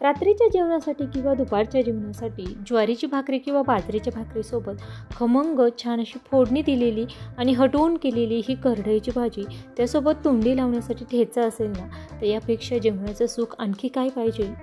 रात्रीच्या जेवणासाठी किंवा दुपारच्या जेवणासाठी ज्वारीची भाकरी किंवा बाजरीच्या भाकरीसोबत खमंग छान अशी फोडणी दिलेली आणि हटवून केलेली ही करडईची भाजी, त्यासोबत तोंडी लावण्यासाठी ठेचा असेल ना, तर यापेक्षा जेवणाचं सुख आणखी काय पाहिजे.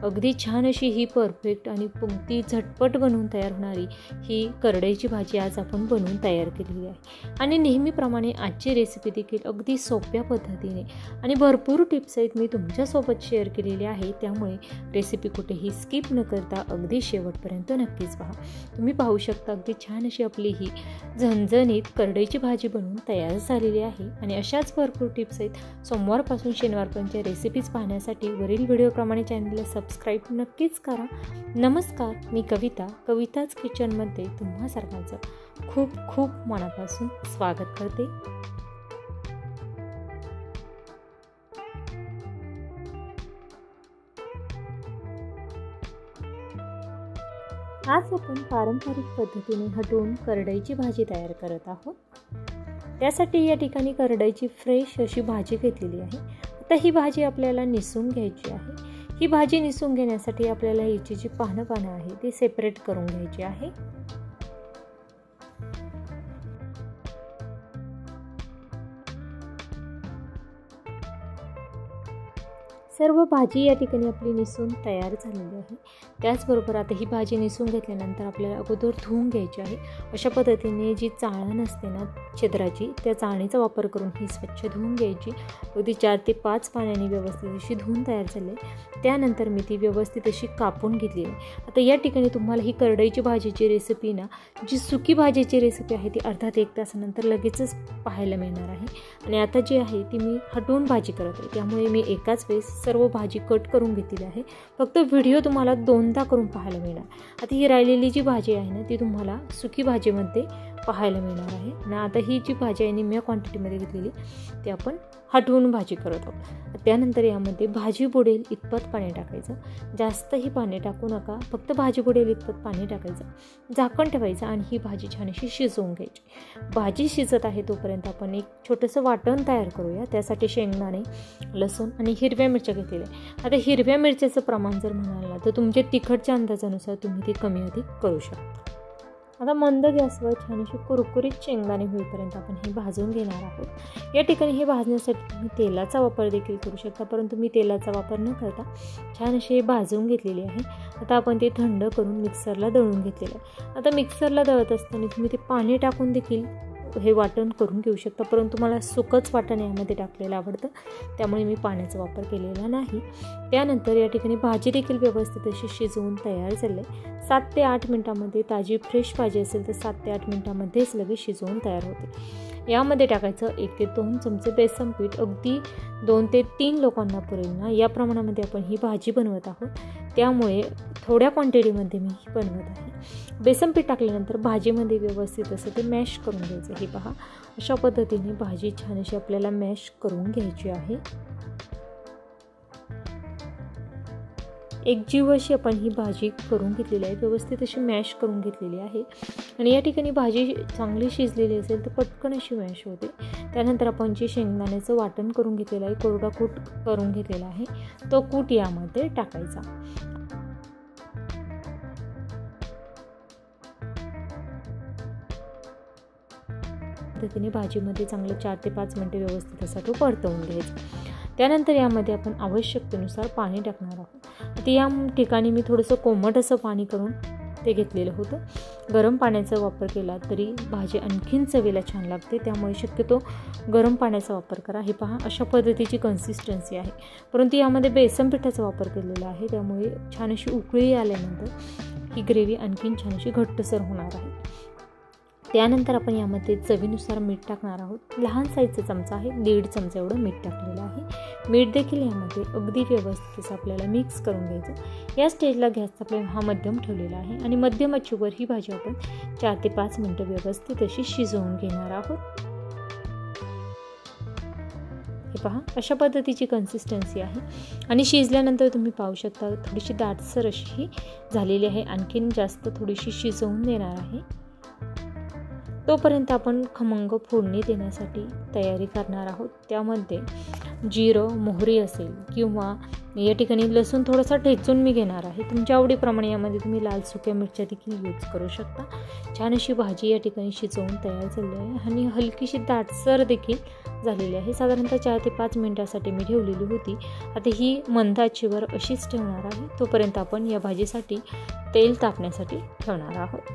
अगदी छान अशी ही परफेक्ट आणि अगदी झटपट बनवून तयार होणारी ही करडईची भाजी आज आपण बनवून तयार केलेली आहे. आणि नेहमीप्रमाणे आजची रेसिपी देखील अगदी सोप्या पद्धतीने आणि भरपूर टिप्स आहेत मी तुमच्यासोबत शेअर केलेली आहे. त्यामुळे रेसिपी कुठेही स्किप न करता अगदी शेवटपर्यंत नक्कीच पहा. तुम्ही पाहू शकता अगदी छान अशी आपली ही झणझणीत करडईची भाजी बनवून तयार झालेली आहे. आणि अशाच भरपूर टिप्स आहेत सोमवारपासून शनिवारपर्यंतच्या रेसिपीज पाहण्यासाठी वरील व्हिडिओप्रमाणे चॅनलला सबस्क्राईब नक्कीच करा. नमस्कार, मी कविताच किचनमध्ये तुम्हा सर्वांचं खूप खूप मनापासून स्वागत करते. आज आपण पारंपरिक पद्धतीने हटवून करडईची भाजी तयार करत आहोत. त्यासाठी या ठिकाणी करडईची फ्रेश अशी भाजी घेतलेली आहे. आता ही भाजी आपल्याला निसून घ्यायची आहे. ही भाजी निसून घेण्यासाठी आपल्याला हिची जी पानं आहे ती सेपरेट करून घ्यायची आहे. सर्व भाजी या ठिकाणी आपली निसून तयार झालेली आहे. त्याचबरोबर आता ही भाजी निसून घेतल्यानंतर आपल्याला अगोदर धुवून घ्यायची आहे. अशा पद्धतीने जी चाळण असते ना छिद्राची, त्या चाळणीचा वापर करून ही स्वच्छ धुवून घ्यायची. अगदी 4 ते 5 पाण्याने व्यवस्थित अशी धुवून तयार झाली. त्यानंतर मी ती व्यवस्थित अशी कापून घेतली आहे. आता या ठिकाणी तुम्हाला ही करडईची भाजीची रेसिपी ना, जी सुकी भाजीची रेसिपी आहे ती अर्धा ते 1 तासानंतर लगेचच पाहायला मिळणार आहे. आणि आता जी आहे ती मी हटवून भाजी करत आहे, त्यामुळे मी एकाच वेळेस सर्व भाजी कट करून घेतलेली आहे. फक्त व्हिडिओ तुम्हाला 2दा करून पाहायला मिळणार. आता ही राहिलेली जी भाजी आहे ना, ती तुम्हाला सुकी भाजीमध्ये पाहायला मिळणार आहे. आणि आता ही जी भाजी आहे निम्म्या क्वांटिटीमध्ये घेतलेली ती आपण हटवून भाजी करत आहोत. त्यानंतर यामध्ये भाजी बुडेल इतपत पाणी टाकायचं. जास्तही पाणी टाकू नका, फक्त भाजी बुडेल इतपत पाणी टाकायचं. झाकण ठेवायचं आणि ही भाजी छान अशी शिजवून घ्यायची. भाजी शिजत आहे तोपर्यंत आपण एक छोटंसं वाटण तयार करूया. त्यासाठी शेंगदाणे, लसूण आणि हिरव्या मिरच्या घेतलेल्या आहे. आता हिरव्या मिरच्याचं प्रमाण जर म्हणाल ना, तर तुमच्या तिखटच्या अंदाजानुसार तुम्ही ते कमी अधिक करू शकता. आता मंद गॅसवर छान अशी कुरकुरीत शेंगदाणे होईपर्यंत आपण हे भाजून घेणार आहोत. या ठिकाणी हे भाजण्यासाठी तुम्ही तेलाचा वापर देखील करू शकता, परंतु मी तेलाचा वापर न करता छान असे हे भाजून घेतलेले आहे. आता आपण ते थंड करून मिक्सरला दळून घेतलेलं आहे. आता मिक्सरला दळत असताना तुम्ही ते पाणी टाकून देखील हे वाटण करून घेऊ शकता, परंतु मला सुकंच वाटण यामध्ये टाकलेलं आवडतं, त्यामुळे मी पाण्याचा वापर केलेला नाही. त्यानंतर या ठिकाणी भाजी देखील व्यवस्थित अशी शिजवून तयार झाली. 7 ते 8 मिनिटांमध्ये ताजी फ्रेश भाजी असेल तर 7 ते 8 मिनिटांमध्येच लगेच शिजवून तयार होते. यामध्ये टाकायचं 1 ते 2 चमचे बेसन पीठ. अगदी 2 ते 3 लोकांना पुरेल ना, या प्रमाणामध्ये आपण ही भाजी बनवत आहोत, त्यामुळे थोड्या क्वांटिटीमध्ये मी ही बनवत आहे. बेसन पीठ टाकल्यानंतर भाजीमध्ये व्यवस्थित असं ते मॅश करून घ्यायचं. हे पहा, अशा पद्धतीने भाजी छान अशी आपल्याला मॅश करून घ्यायची आहे. एकजीव अशी आपण ही भाजी करून घेतलेली आहे, व्यवस्थित अशी मॅश करून घेतलेली आहे. आणि या ठिकाणी भाजी चांगली शिजलेली असेल तर पटकन अशी मॅश होते. त्यानंतर आपण जे शेंगदाण्याचं वाटण करून घेतलेलं आहे, कोरडा कूट करून घेतलेला आहे, तो कूट यामध्ये टाकायचा. पद्धतीने भाजीमध्ये चांगलं 4 ते 5 मिनिटे व्यवस्थित असा तो परतवून घ्यायचा. त्यानंतर यामध्ये आपण आवश्यकतेनुसार पाणी टाकणार आहोत. आता या ठिकाणी मी थोडंसं कोमट असं पाणी करून ते घेतलेलं होतं. गरम पाण्याचा वापर केला तरी भाजी आणखीन चवीला छान लागते, त्यामुळे शक्यतो गरम पाण्याचा वापर करा. हे पहा, अशा पद्धतीची कन्सिस्टन्सी आहे, परंतु यामध्ये बेसन पिठाचा वापर केलेला आहे, त्यामुळे छान अशी उकळी आल्यानंतर ही ग्रेव्ही आणखीन छान अशी घट्टसर होणार आहे. त्यानंतर आपण यामध्ये चवीनुसार मीठ टाकणार आहोत. लहान साईजचा चमचा आहे, 1.5 चमचा एवढं मीठ टाकलेलं आहे. मीठ देखील यामध्ये अगदी व्यवस्थित असं आपल्याला मिक्स करून घ्यायचं. या स्टेजला गॅसचा फ्लेम हा मध्यम ठेवलेला आहे आणि मध्यम आचेवर ही भाजी आपण 4 ते 5 मिनिटं व्यवस्थित अशी शिजवून घेणार आहोत. हे पहा, अशा पद्धतीची कन्सिस्टन्सी आहे. आणि शिजल्यानंतर तुम्ही पाहू शकता थोडीशी दाटसर अशी ही झालेली आहे. आणखीन जास्त थोडीशी शिजवून देणार आहे. तोपर्यंत आपण खमंग फोडणी देण्यासाठी तयारी करणार आहोत. त्यामध्ये जिरं, मोहरी असेल किंवा या ठिकाणी लसूण थोडासा ठेचून मी घेणार आहे. तुमच्या आवडीप्रमाणे यामध्ये तुम्ही लाल सुक्या मिरच्या देखील यूज करू शकता. छान अशी भाजी या ठिकाणी शिजवून तयार झाली आहे आणि हलकीशी दाटसर देखील झालेली आहे. साधारणतः 4 ते 5 मिनिटासाठी मी ठेवलेली होती. आता ही मंद आचेवर अशीच ठेवणार आहे. तोपर्यंत आपण या भाजीसाठी तेल तापण्यासाठी ठेवणार आहोत.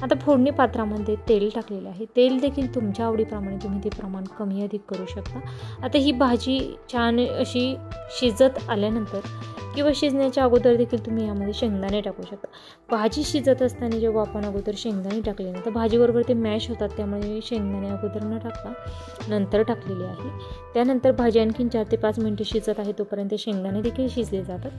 आता फोडणी पात्रामध्ये तेल टाकलेलं आहे. तेल देखील तुमच्या आवडीप्रमाणे तुम्ही ते प्रमाण कमी अधिक करू शकता. आता ही भाजी छान अशी शिजत आल्यानंतर किंवा शिजण्याच्या अगोदर देखील तुम्ही यामध्ये शेंगदाणे टाकू शकता. भाजी शिजत असताना जेव्हा आपण अगोदर शेंगदाणे टाकले ना तर भाजीबरोबर ते मॅश होतात, त्यामुळे शेंगदाणे अगोदर न टाकता नंतर टाकलेले आहे. त्यानंतर भाजी आणखीन 4 ते 5 मिनिटं शिजत आहे तोपर्यंत शेंगदाणे देखील शिजले जातात.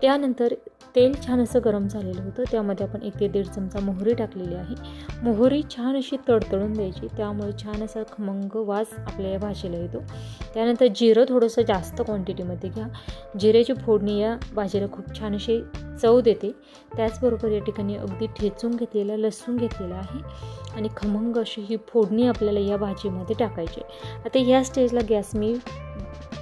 त्यानंतर तेल छान असं गरम झालेलं होतं, त्यामध्ये आपण 1 ते 1.5 चमचा मोहरी टाकलेली आहे. मोहरी छान अशी तडतडून द्यायची, त्यामुळे छान असा खमंग वास आपल्या या भाजीला येतो. त्यानंतर जिरं थोडंसं जास्त क्वांटिटीमध्ये घ्या. जिऱ्याची फोडणी या भाजीला खूप छान अशी चव देते. त्याचबरोबर या ठिकाणी अगदी ठेचून घेतलेला लसूण घेतलेला आहे आणि खमंग अशी ही फोडणी आपल्याला या भाजीमध्ये टाकायची. आता या स्टेजला गॅस मी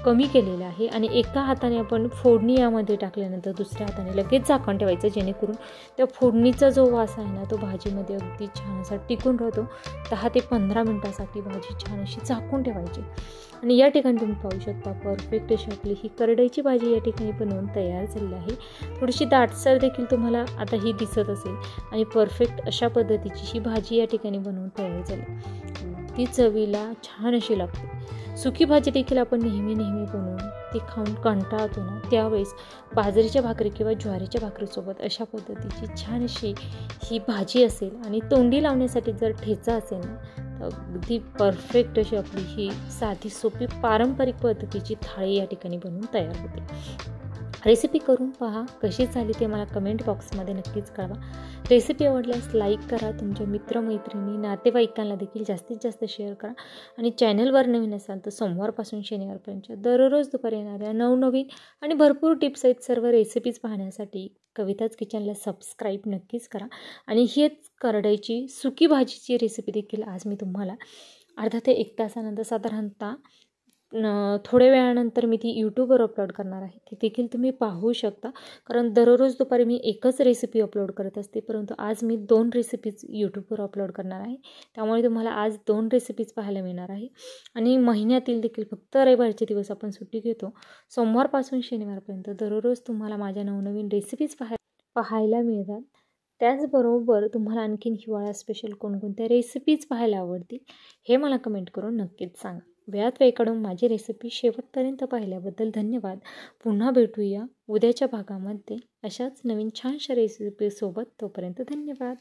कमी केलेला आहे आणि एका हाताने आपण फोडणी यामध्ये टाकल्यानंतर दुसऱ्या हाताने लगेच झाकण ठेवायचं, जेणेकरून त्या फोडणीचा जो वास आहे ना तो भाजीमध्ये अगदी छान असा टिकून राहतो. 10 ते 15 मिनिटासाठी भाजी छान अशी झाकून ठेवायची. आणि या ठिकाणी तुम्ही पाहू शकता परफेक्ट अशी आपली ही करडईची भाजी या ठिकाणी बनवून तयार झालेली आहे. थोडीशी दाटसर देखील तुम्हाला आता ही दिसत असेल आणि परफेक्ट अशा पद्धतीची ही भाजी या ठिकाणी बनवून तयार झाली. ती चवीला छान अशी लागते. सुकी भाजी देखील आपण नेहमी बनवून ती खाऊन कंटाळतो ना, त्यावेळेस बाजरीच्या भाकरी किंवा ज्वारीच्या भाकरीसोबत अशा पद्धतीची छान अशी ही भाजी असेल आणि तोंडी लावण्यासाठी जर ठेचा असेल ना तर अगदी परफेक्ट अशी आपली ही साधी सोपी पारंपरिक पद्धतीची थाळी या ठिकाणी बनवून तयार होते. रेसिपी करून पहा, कशी झाली ते मला कमेंट बॉक्समध्ये नक्कीच कळवा. रेसिपी आवडल्यास लाईक करा, तुमच्या मित्रमैत्रिणी नातेवाईकांना देखील जास्तीत जास्त शेअर करा आणि चॅनलवर नवीन असाल तर सोमवारपासून शनिवारपर्यंत दररोज दुपारी येणाऱ्या नवनवीन आणि भरपूर टिप्स आहेत सर्व रेसिपीज पाहण्यासाठी कविताज किचनला सबस्क्राईब नक्कीच करा. आणि हीच करडईची सुकी भाजीची रेसिपी देखील आज मी तुम्हाला अर्धा ते 1 तासानंतर साधारणतः थोड्या वेळानंतर मी ती यूट्यूबवर अपलोड करणार आहे. ती देखील तुम्ही पाहू शकता, कारण दररोज दुपारी मी एकच रेसिपी अपलोड करत असते, परंतु आज मी 2 रेसिपीज यूट्यूबवर अपलोड करणार आहे. त्यामुळे तुम्हाला आज 2 रेसिपीज पाहायला मिळणार आहे. आणि महिन्यातील देखील फक्त रविवारचे दिवस आपण सुट्टी घेतो. सोमवारपासून शनिवारपर्यंत दररोज तुम्हाला माझ्या नवनवीन रेसिपीज पाहायला मिळतात. त्याचबरोबर तुम्हाला आणखीन हिवाळा स्पेशल कोणकोणत्या रेसिपीज पाहायला आवडतील हे मला कमेंट करून नक्कीच सांगा. वेळात वेळ काढून माझी रेसिपी शेवटपर्यंत पाहिल्याबद्दल धन्यवाद. पुन्हा भेटूया उद्याच्या भागामध्ये अशाच नवीन छानशा रेसिपीसोबत. तोपर्यंत धन्यवाद.